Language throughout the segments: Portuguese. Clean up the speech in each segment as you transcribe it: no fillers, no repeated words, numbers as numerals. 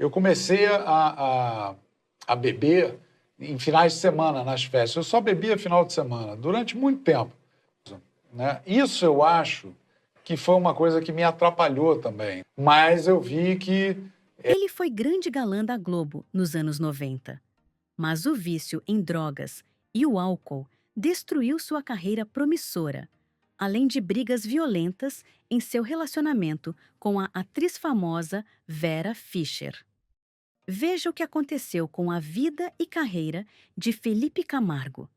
Eu comecei a beber em finais de semana nas festas. Eu só bebia final de semana, durante muito tempo, né? Isso eu acho que foi uma coisa que me atrapalhou também. Mas eu vi que Ele foi grande galã da Globo nos anos 90, mas o vício em drogas e o álcool destruiu sua carreira promissora, além de brigas violentas em seu relacionamento com a atriz famosa Vera Fischer. Veja o que aconteceu com a vida e carreira de Felipe Camargo,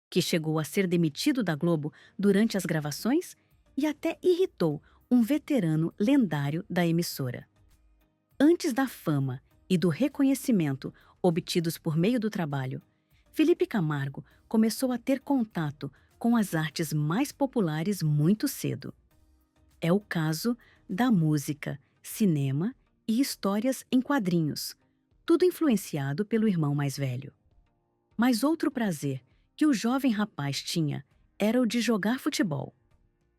que chegou a ser demitido da Globo durante as gravações e até irritou um veterano lendário da emissora. Antes da fama e do reconhecimento obtidos por meio do trabalho, Felipe Camargo começou a ter contato com as artes mais populares muito cedo. É o caso da música, cinema e histórias em quadrinhos, tudo influenciado pelo irmão mais velho. Mas outro prazer que o jovem rapaz tinha era o de jogar futebol.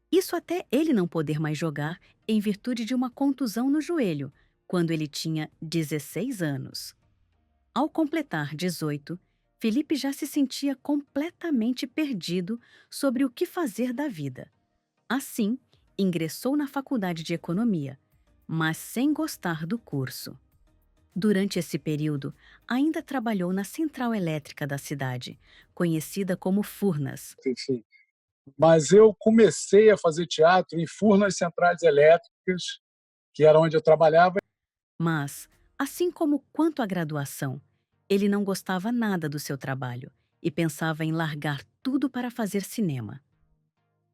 Isso até ele não poder mais jogar em virtude de uma contusão no joelho, quando ele tinha 16 anos. Ao completar 18, Felipe já se sentia completamente perdido sobre o que fazer da vida. Assim, ingressou na faculdade de economia, mas sem gostar do curso. Durante esse período, ainda trabalhou na central elétrica da cidade, conhecida como Furnas. Enfim. Mas eu comecei a fazer teatro em Furnas Centrais Elétricas, que era onde eu trabalhava. Mas, assim como quanto à graduação, ele não gostava nada do seu trabalho e pensava em largar tudo para fazer cinema.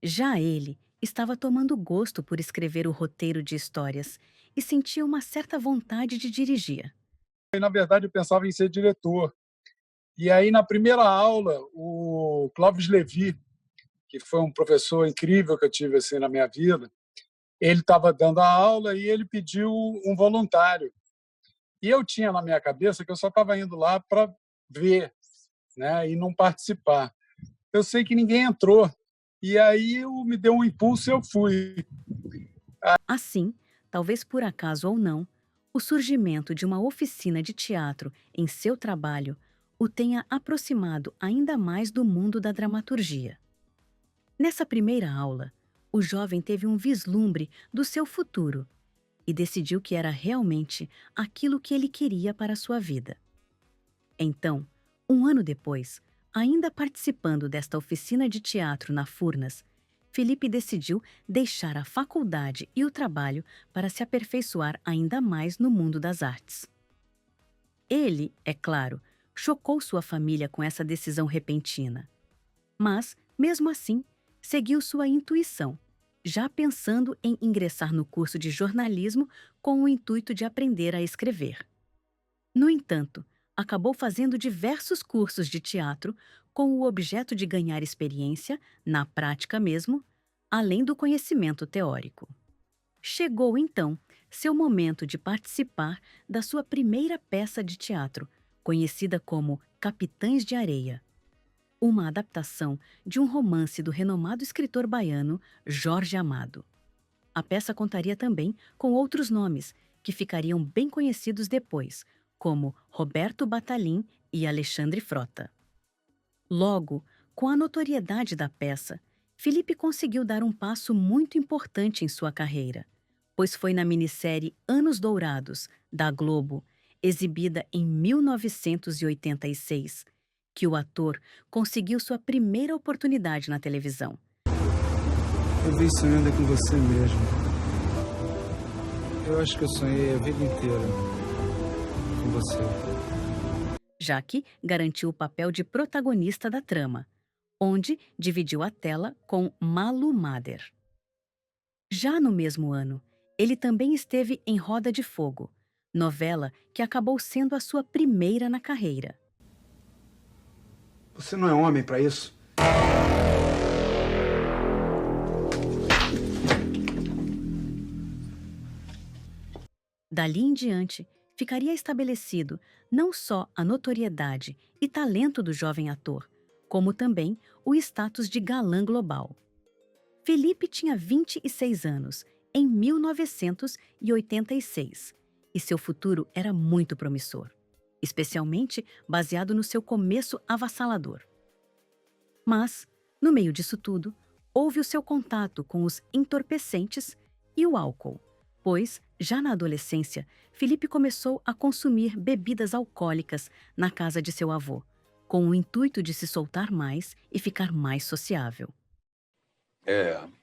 Já ele estava tomando gosto por escrever o roteiro de histórias e sentia uma certa vontade de dirigir. E, na verdade, eu pensava em ser diretor. E aí, na primeira aula, o Clóvis Levi, que foi um professor incrível que eu tive assim na minha vida, ele estava dando a aula e ele pediu um voluntário. E eu tinha na minha cabeça que eu só estava indo lá para ver, né, e não participar. Eu sei que ninguém entrou. E aí me deu um impulso e eu fui. Assim, talvez por acaso ou não, o surgimento de uma oficina de teatro em seu trabalho o tenha aproximado ainda mais do mundo da dramaturgia. Nessa primeira aula, o jovem teve um vislumbre do seu futuro e decidiu que era realmente aquilo que ele queria para a sua vida. Então, um ano depois, ainda participando desta oficina de teatro na Furnas, Felipe decidiu deixar a faculdade e o trabalho para se aperfeiçoar ainda mais no mundo das artes. Ele, é claro, chocou sua família com essa decisão repentina. Mas, mesmo assim, seguiu sua intuição, já pensando em ingressar no curso de jornalismo com o intuito de aprender a escrever. No entanto, acabou fazendo diversos cursos de teatro com o objeto de ganhar experiência, na prática mesmo, além do conhecimento teórico. Chegou, então, seu momento de participar da sua primeira peça de teatro, conhecida como Capitães de Areia, uma adaptação de um romance do renomado escritor baiano Jorge Amado. A peça contaria também com outros nomes, que ficariam bem conhecidos depois, como Roberto Batalim e Alexandre Frota. Logo, com a notoriedade da peça, Felipe conseguiu dar um passo muito importante em sua carreira, pois foi na minissérie Anos Dourados, da Globo, exibida em 1986, que o ator conseguiu sua primeira oportunidade na televisão. Eu vim sonhando com você mesmo. Eu acho que eu sonhei a vida inteira com você. Já que garantiu o papel de protagonista da trama, onde dividiu a tela com Malu Mader. Já no mesmo ano, ele também esteve em Roda de Fogo, novela que acabou sendo a sua primeira na carreira. Você não é homem para isso? Dali em diante, ficaria estabelecido não só a notoriedade e talento do jovem ator, como também o status de galã global. Felipe tinha 26 anos em 1986 e e seu futuro era muito promissor, especialmente baseado no seu começo avassalador. Mas, no meio disso tudo, houve o seu contato com os entorpecentes e o álcool, pois, já na adolescência, Felipe começou a consumir bebidas alcoólicas na casa de seu avô, com o intuito de se soltar mais e ficar mais sociável.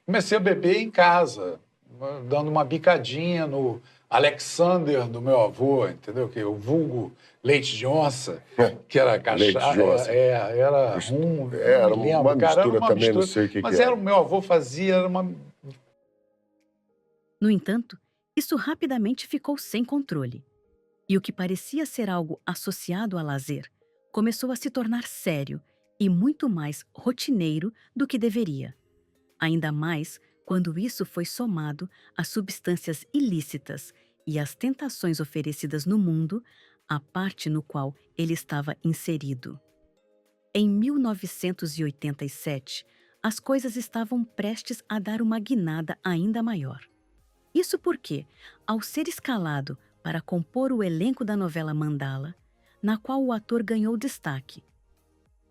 Comecei a beber em casa, dando uma bicadinha no Alexander do meu avô, entendeu? Que é o vulgo leite de onça, que era Leite de cachaça, onça. era rum, Era não me lembro, uma cara, era mistura uma também, não mistura. sei o que Mas que era era. o meu avô fazia, era uma... No entanto, isso rapidamente ficou sem controle. E o que parecia ser algo associado a lazer começou a se tornar sério e muito mais rotineiro do que deveria. Ainda mais quando isso foi somado às substâncias ilícitas e às tentações oferecidas no mundo, a parte no qual ele estava inserido. Em 1987, as coisas estavam prestes a dar uma guinada ainda maior. Isso porque, ao ser escalado para compor o elenco da novela Mandala, na qual o ator ganhou destaque,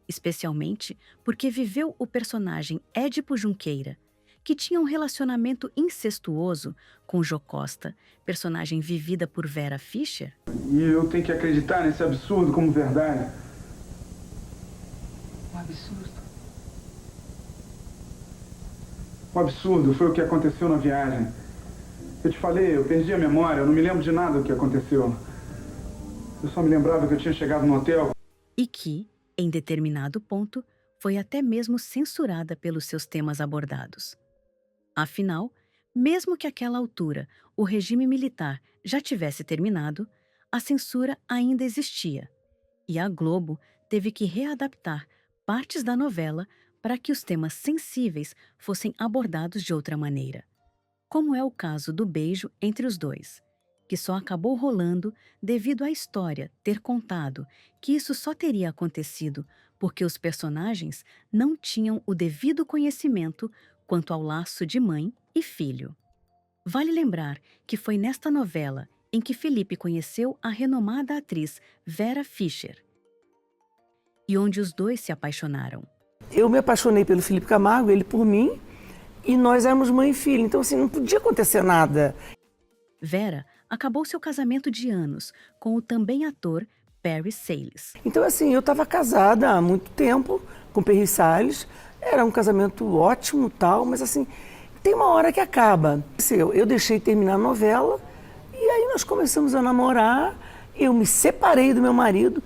especialmente porque viveu o personagem Édipo Junqueira, que tinha um relacionamento incestuoso com Jo Costa, personagem vivida por Vera Fischer. E eu tenho que acreditar nesse absurdo como verdade. Um absurdo? O absurdo foi o que aconteceu na viagem. Eu te falei, eu perdi a memória, eu não me lembro de nada do que aconteceu. Eu só me lembrava que eu tinha chegado no hotel. E que, em determinado ponto, foi até mesmo censurada pelos seus temas abordados. Afinal, mesmo que àquela altura o regime militar já tivesse terminado, a censura ainda existia, e a Globo teve que readaptar partes da novela para que os temas sensíveis fossem abordados de outra maneira, como é o caso do beijo entre os dois, que só acabou rolando devido à história ter contado que isso só teria acontecido porque os personagens não tinham o devido conhecimento quanto ao laço de mãe e filho. Vale lembrar que foi nesta novela em que Felipe conheceu a renomada atriz Vera Fischer, e onde os dois se apaixonaram. Eu me apaixonei pelo Felipe Camargo, ele por mim, e nós éramos mãe e filha, então assim, não podia acontecer nada. Vera acabou seu casamento de anos com o também ator Perry Salles. Então assim, eu estava casada há muito tempo com Perry Salles, era um casamento ótimo tal, mas assim, tem uma hora que acaba. Eu deixei terminar a novela e aí nós começamos a namorar, eu me separei do meu marido.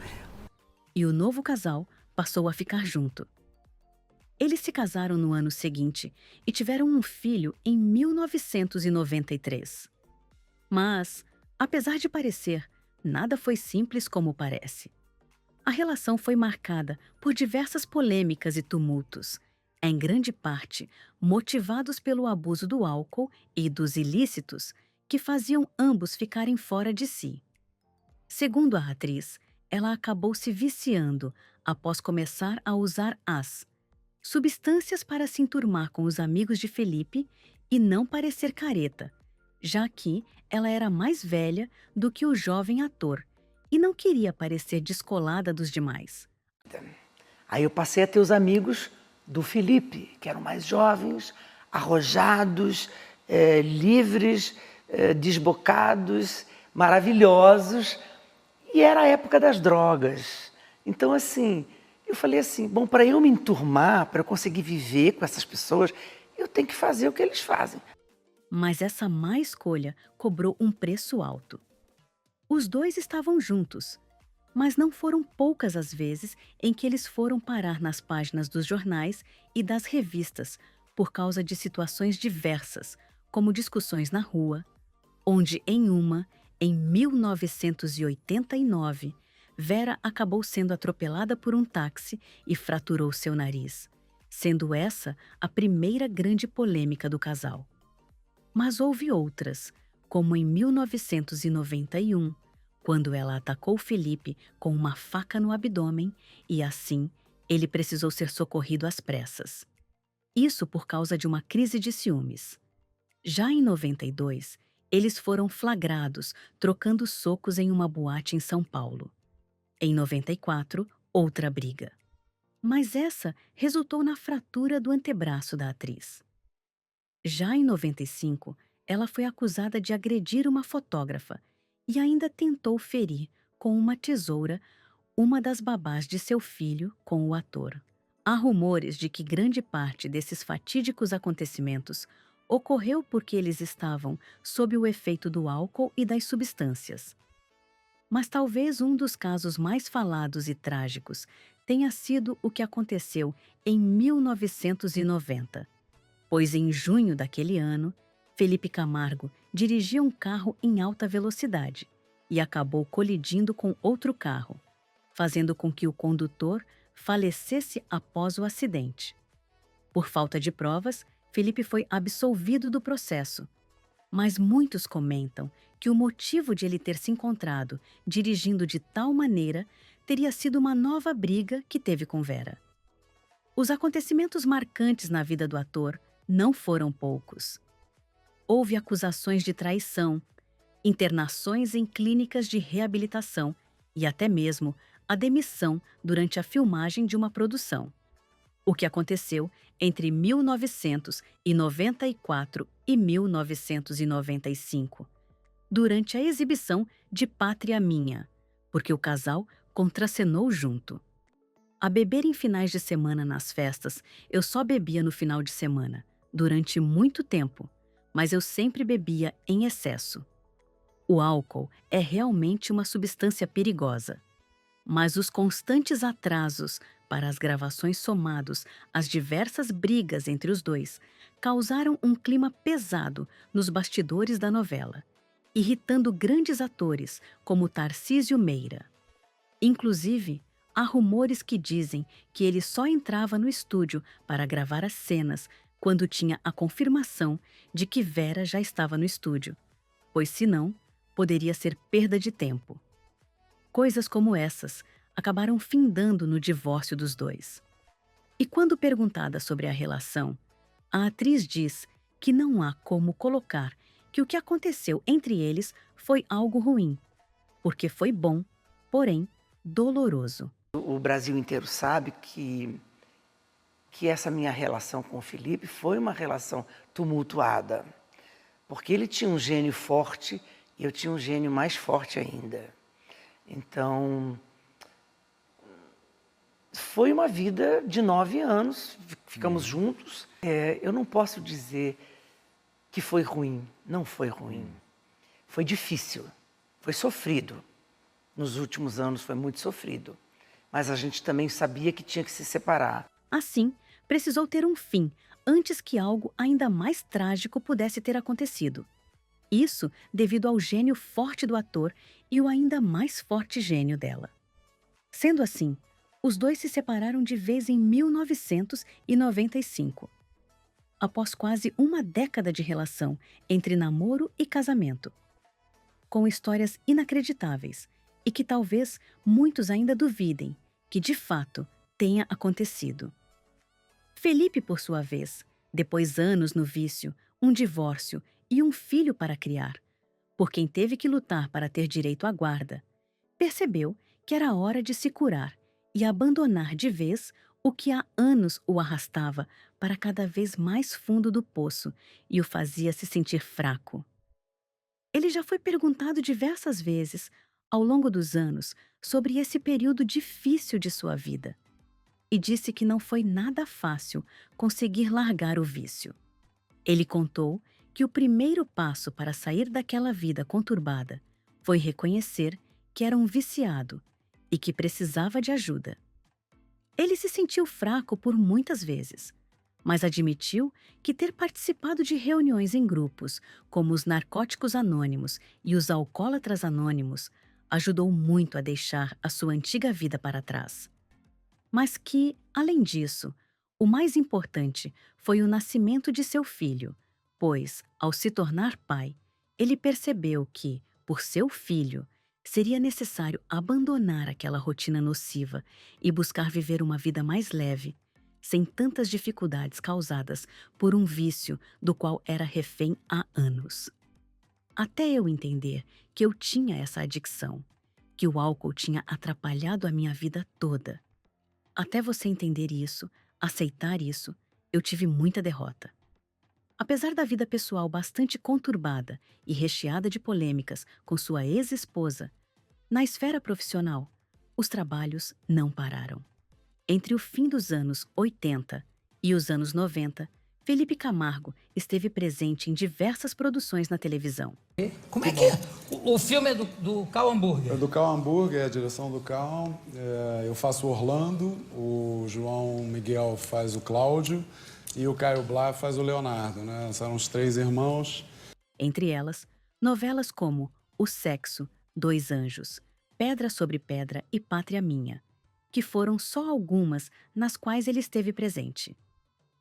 E o novo casal passou a ficar junto. Eles se casaram no ano seguinte e tiveram um filho em 1993. Mas, apesar de parecer, nada foi simples como parece. A relação foi marcada por diversas polêmicas e tumultos, em grande parte motivados pelo abuso do álcool e dos ilícitos que faziam ambos ficarem fora de si. Segundo a atriz, ela acabou se viciando após começar a usar substâncias para se enturmar com os amigos de Felipe e não parecer careta, já que ela era mais velha do que o jovem ator e não queria parecer descolada dos demais. Aí eu passei a ter os amigos do Felipe, que eram mais jovens, arrojados, livres, desbocados, maravilhosos, e era a época das drogas. Então, assim, eu falei assim, bom, para eu me enturmar, para eu conseguir viver com essas pessoas, eu tenho que fazer o que eles fazem. Mas essa má escolha cobrou um preço alto. Os dois estavam juntos, mas não foram poucas as vezes em que eles foram parar nas páginas dos jornais e das revistas por causa de situações diversas, como discussões na rua, onde em 1989, Vera acabou sendo atropelada por um táxi e fraturou seu nariz, sendo essa a primeira grande polêmica do casal. Mas houve outras, como em 1991, quando ela atacou Felipe com uma faca no abdômen e, assim, ele precisou ser socorrido às pressas. Isso por causa de uma crise de ciúmes. Já em 92, Eles foram flagrados trocando socos em uma boate em São Paulo. Em 94, outra briga. Mas essa resultou na fratura do antebraço da atriz. Já em 95, ela foi acusada de agredir uma fotógrafa e ainda tentou ferir com uma tesoura uma das babás de seu filho com o ator. Há rumores de que grande parte desses fatídicos acontecimentos ocorreu porque eles estavam sob o efeito do álcool e das substâncias. Mas talvez um dos casos mais falados e trágicos tenha sido o que aconteceu em 1990, pois em junho daquele ano, Felipe Camargo dirigia um carro em alta velocidade e acabou colidindo com outro carro, fazendo com que o condutor falecesse após o acidente. Por falta de provas, Felipe foi absolvido do processo, mas muitos comentam que o motivo de ele ter se encontrado dirigindo de tal maneira teria sido uma nova briga que teve com Vera. Os acontecimentos marcantes na vida do ator não foram poucos. Houve acusações de traição, internações em clínicas de reabilitação e até mesmo a demissão durante a filmagem de uma produção. O que aconteceu entre 1994 e 1995, durante a exibição de Pátria Minha, porque o casal contracenou junto. A beber em finais de semana nas festas, eu só bebia no final de semana, durante muito tempo, mas eu sempre bebia em excesso. O álcool é realmente uma substância perigosa. Mas os constantes atrasos para as gravações somados às diversas brigas entre os dois causaram um clima pesado nos bastidores da novela, irritando grandes atores como Tarcísio Meira. Inclusive, há rumores que dizem que ele só entrava no estúdio para gravar as cenas quando tinha a confirmação de que Vera já estava no estúdio, pois senão poderia ser perda de tempo. Coisas como essas acabaram findando no divórcio dos dois. E quando perguntada sobre a relação, a atriz diz que não há como colocar que o que aconteceu entre eles foi algo ruim, porque foi bom, porém doloroso. O Brasil inteiro sabe que essa minha relação com o Felipe foi uma relação tumultuada, porque ele tinha um gênio forte e eu tinha um gênio mais forte ainda. Então, foi uma vida de 9 anos, ficamos juntos. Eu não posso dizer que foi ruim, não foi ruim. Foi difícil, foi sofrido. Nos últimos anos foi muito sofrido, mas a gente também sabia que tinha que se separar. Assim, precisou ter um fim antes que algo ainda mais trágico pudesse ter acontecido. Isso devido ao gênio forte do ator e o ainda mais forte gênio dela. Sendo assim, os dois se separaram de vez em 1995. Após quase uma década de relação entre namoro e casamento. Com histórias inacreditáveis e que talvez muitos ainda duvidem que de fato tenha acontecido. Felipe, por sua vez, depois anos no vício, um divórcio e um filho para criar, por quem teve que lutar para ter direito à guarda, percebeu que era hora de se curar e abandonar de vez o que há anos o arrastava para cada vez mais fundo do poço e o fazia se sentir fraco. Ele já foi perguntado diversas vezes, ao longo dos anos, sobre esse período difícil de sua vida, e disse que não foi nada fácil conseguir largar o vício. Ele contou que o primeiro passo para sair daquela vida conturbada foi reconhecer que era um viciado e que precisava de ajuda. Ele se sentiu fraco por muitas vezes, mas admitiu que ter participado de reuniões em grupos, como os Narcóticos Anônimos e os Alcoólatras Anônimos, ajudou muito a deixar a sua antiga vida para trás. Mas que, além disso, o mais importante foi o nascimento de seu filho, pois, ao se tornar pai, ele percebeu que, por seu filho, seria necessário abandonar aquela rotina nociva e buscar viver uma vida mais leve, sem tantas dificuldades causadas por um vício do qual era refém há anos. até eu entender que eu tinha essa adicção, que o álcool tinha atrapalhado a minha vida toda. Até você entender isso, aceitar isso, eu tive muita derrota. Apesar da vida pessoal bastante conturbada e recheada de polêmicas com sua ex-esposa, na esfera profissional, os trabalhos não pararam. Entre o fim dos anos 80 e os anos 90, Felipe Camargo esteve presente em diversas produções na televisão. Como é que é? O filme é do Cal Hamburger. É do Cal Hamburger, é a direção do Cal. Eu faço o Orlando, o João Miguel faz o Cláudio e o Caio Blá faz o Leonardo, né? São os 3 irmãos. Entre elas, novelas como O Sexo, Dois Anjos, Pedra sobre Pedra e Pátria Minha, que foram só algumas nas quais ele esteve presente.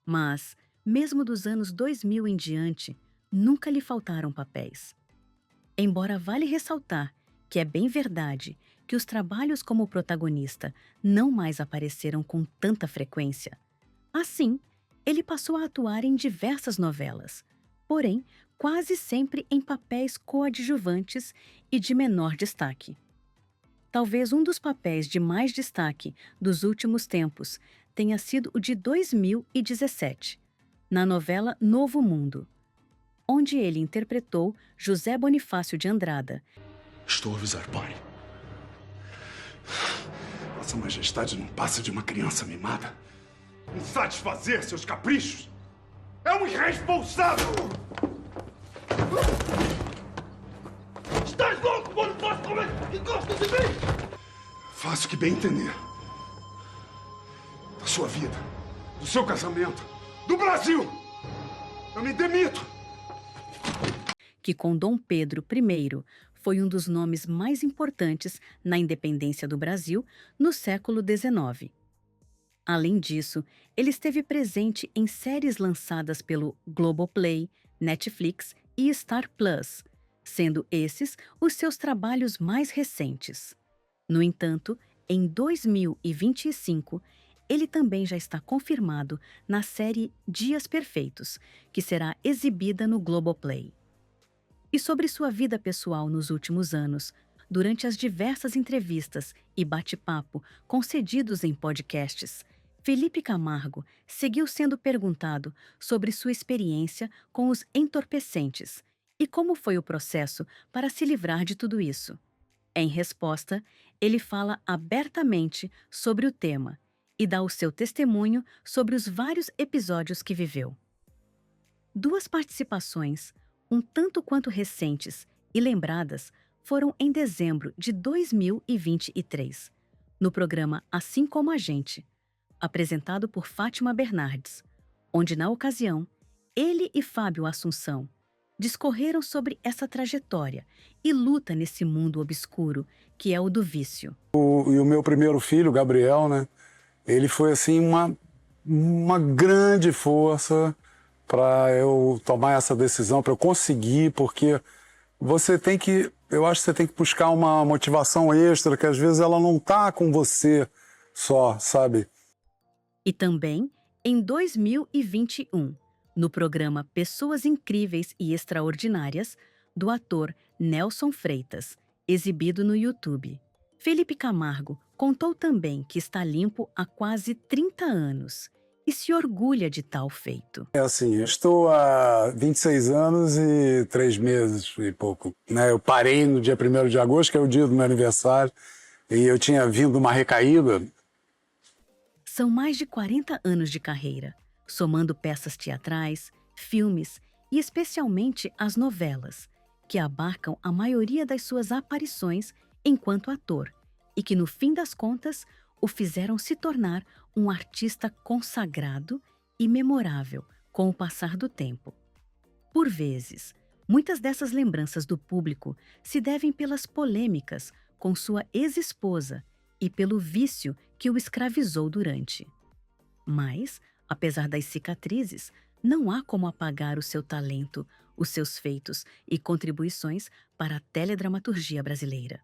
Mas, mesmo dos anos 2000 em diante, nunca lhe faltaram papéis. Embora vale ressaltar que é bem verdade que os trabalhos como protagonista não mais apareceram com tanta frequência, assim, ele passou a atuar em diversas novelas, porém, quase sempre em papéis coadjuvantes e de menor destaque. Talvez um dos papéis de mais destaque dos últimos tempos tenha sido o de 2017, na novela Novo Mundo, onde ele interpretou José Bonifácio de Andrada. Estou a avisar, pai. Vossa Majestade não passa de uma criança mimada. Em satisfazer seus caprichos. É um irresponsável! Estás louco, Bonifácio? Como é que gosta de mim? Faço o que bem entender. Da sua vida, do seu casamento, do Brasil! Eu me demito! Que com Dom Pedro I foi um dos nomes mais importantes na independência do Brasil no século XIX. Além disso, ele esteve presente em séries lançadas pelo Globoplay, Netflix e Star Plus, sendo esses os seus trabalhos mais recentes. No entanto, em 2025, ele também já está confirmado na série Dias Perfeitos, que será exibida no Globoplay. E sobre sua vida pessoal nos últimos anos, durante as diversas entrevistas e bate-papo concedidos em podcasts, Felipe Camargo seguiu sendo perguntado sobre sua experiência com os entorpecentes e como foi o processo para se livrar de tudo isso. Em resposta, ele fala abertamente sobre o tema e dá o seu testemunho sobre os vários episódios que viveu. 2 participações, um tanto quanto recentes e lembradas, foram em dezembro de 2023, no programa Assim Como a Gente, apresentado por Fátima Bernardes, onde, na ocasião, ele e Fábio Assunção discorreram sobre essa trajetória e luta nesse mundo obscuro que é o do vício. E o meu primeiro filho, Gabriel, né? Ele foi assim uma grande força para eu tomar essa decisão, para eu conseguir, porque eu acho que você tem que buscar uma motivação extra, que às vezes ela não tá com você só, sabe? E também, em 2021, no programa Pessoas Incríveis e Extraordinárias, do ator Nelson Freitas, exibido no YouTube. Felipe Camargo contou também que está limpo há quase 30 anos e se orgulha de tal feito. É assim, eu estou há 26 anos e 3 meses e pouco, né? Eu parei no dia 1º de agosto, que é o dia do meu aniversário, e eu tinha vindo uma recaída. São mais de 40 anos de carreira, somando peças teatrais, filmes e especialmente as novelas, que abarcam a maioria das suas aparições enquanto ator e que, no fim das contas, o fizeram se tornar um artista consagrado e memorável com o passar do tempo. Por vezes, muitas dessas lembranças do público se devem pelas polêmicas com sua ex-esposa e pelo vício que o escravizou durante. Mas, apesar das cicatrizes, não há como apagar o seu talento, os seus feitos e contribuições para a teledramaturgia brasileira.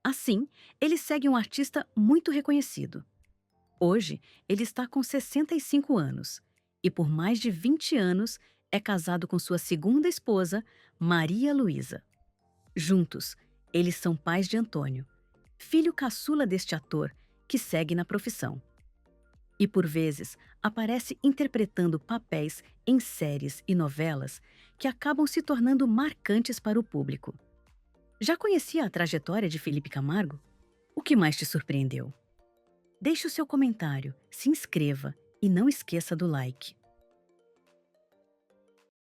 Assim, ele segue um artista muito reconhecido. Hoje, ele está com 65 anos e por mais de 20 anos é casado com sua segunda esposa, Maria Luísa. Juntos, eles são pais de Antônio, filho caçula deste ator que segue na profissão. E por vezes aparece interpretando papéis em séries e novelas que acabam se tornando marcantes para o público. Já conhecia a trajetória de Felipe Camargo? O que mais te surpreendeu? Deixe o seu comentário, se inscreva e não esqueça do like.